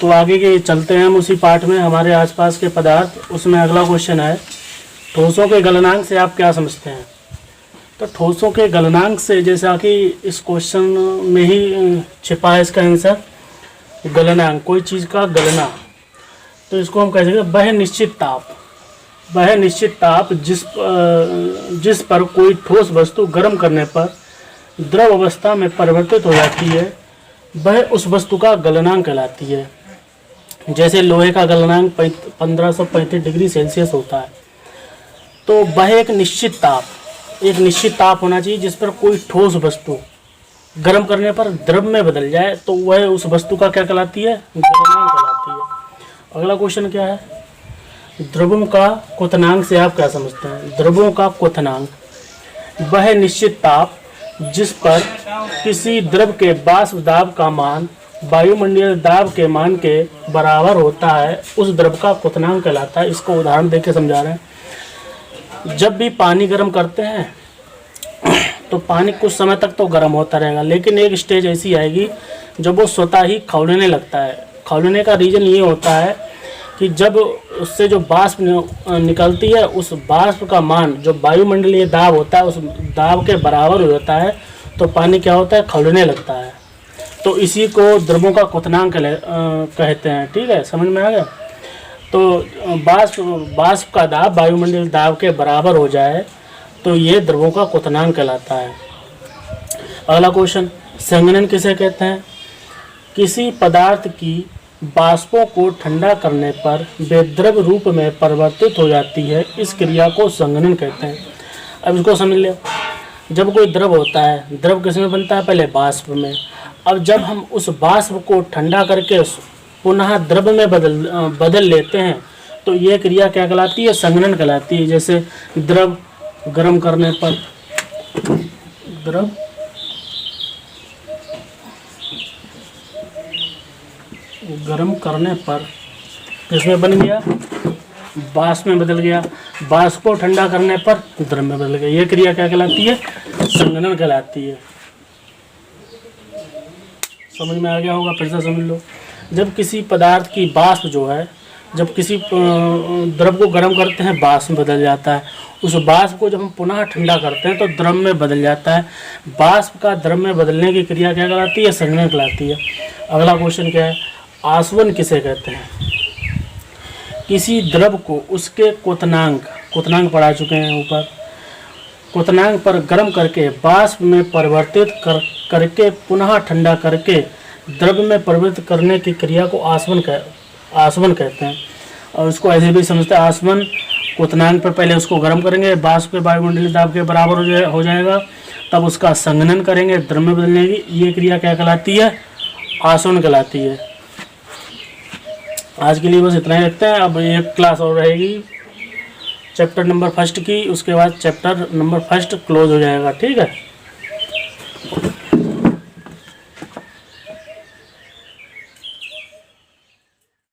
तो आगे के चलते हैं हम उसी पाठ में, हमारे आसपास के पदार्थ। उसमें अगला क्वेश्चन है, ठोसों के गलनांक से आप क्या समझते हैं। तो ठोसों के गलनांक से, जैसा कि इस क्वेश्चन में ही छिपा है इसका आंसर, गलनांक, कोई चीज़ का गलना। तो इसको हम कह सकते हैं वह निश्चित ताप, वह निश्चित ताप जिस पर कोई ठोस वस्तु गर्म करने पर द्रव अवस्था में परिवर्तित हो जाती है, वह उस वस्तु का गलनांक कहलाती है। जैसे लोहे का गलनांक 1535 डिग्री सेल्सियस होता है। तो वह एक निश्चित ताप होना चाहिए जिस पर कोई ठोस वस्तु गर्म करने पर द्रव में बदल जाए, तो वह उस वस्तु का क्या कहलाती है, गलनांक कहलाती है। अगला क्वेश्चन क्या है, द्रवों का क्वथनांक से आप क्या समझते हैं। द्रवों का क्वथनांक वह निश्चित ताप जिस पर किसी द्रव के वाष्प दाब का मान वायुमंडलीय दाब के मान के बराबर होता है, उस द्रव का क्वथनांक कहलाता है। इसको उदाहरण देके समझा रहे हैं। जब भी पानी गर्म करते हैं तो पानी कुछ समय तक तो गर्म होता रहेगा, लेकिन एक स्टेज ऐसी आएगी जब वो स्वतः ही खौलने लगता है। खौलने का रीज़न ये होता है कि जब उससे जो वाष्प निकलती है, उस वाष्प का मान जो वायुमंडलीय दाब होता है उस दाब के बराबर हो जाता है, तो पानी क्या होता है, खौलने लगता है। तो इसी को द्रवों का क्वथनांक कहते हैं। ठीक है, समझ में आ गया। तो वाष्प का दाब वायुमंडलीय दाब के बराबर हो जाए तो ये द्रवों का क्वथनांक कहलाता है। अगला क्वेश्चन, संघनन किसे कहते हैं। किसी पदार्थ की वाष्पों को ठंडा करने पर वे द्रव रूप में परिवर्तित हो जाती है, इस क्रिया को संघनन कहते हैं। अब इसको समझ ले, जब कोई द्रव होता है, द्रव किस में बनता है, पहले वाष्प में। अब जब हम उस वाष्प को ठंडा करके पुनः द्रव में बदल लेते हैं, तो ये क्रिया क्या कहलाती है, संघनन कहलाती है। जैसे द्रव गर्म करने पर, द्रव गर्म करने पर किसमें बन गया, वाष्प में बदल गया। वाष्प को ठंडा करने पर द्रव में बदल गया। ये क्रिया क्या कहलाती है, संघनन कहलाती है। समझ में आ गया होगा, फिर से समझ लो। जब किसी पदार्थ की वाष्प जो है, जब किसी द्रव को गर्म करते हैं, वाष्प में बदल जाता है। उस वाष्प को जब हम पुनः ठंडा करते हैं तो द्रव में बदल जाता है। वाष्प का द्रव में बदलने की क्रिया क्या कहलाती है, संघनन कहलाती है। अगला क्वेश्चन क्या है, आसवन किसे कहते हैं। किसी द्रव को उसके क्वथनांक पढ़ा चुके हैं ऊपर, क्वथनांक पर गर्म करके वाष्प में परिवर्तित करके पुनः ठंडा करके द्रव में परिवर्तित करने की क्रिया को आसवन कहते हैं। और उसको ऐसे भी समझते हैं, आसवन क्वथनांक पर पहले उसको गर्म करेंगे, वाष्प के वायुमंडलीय दाब के बराबर हो जाएगा, तब उसका संघनन करेंगे, द्रव में बदलने की, ये क्रिया क्या कहलाती है, आसवन कहलाती है। आज के लिए बस इतना ही रखते हैं। अब एक क्लास और रहेगी चैप्टर नंबर 1 की, उसके बाद चैप्टर नंबर 1 क्लोज हो जाएगा। ठीक है।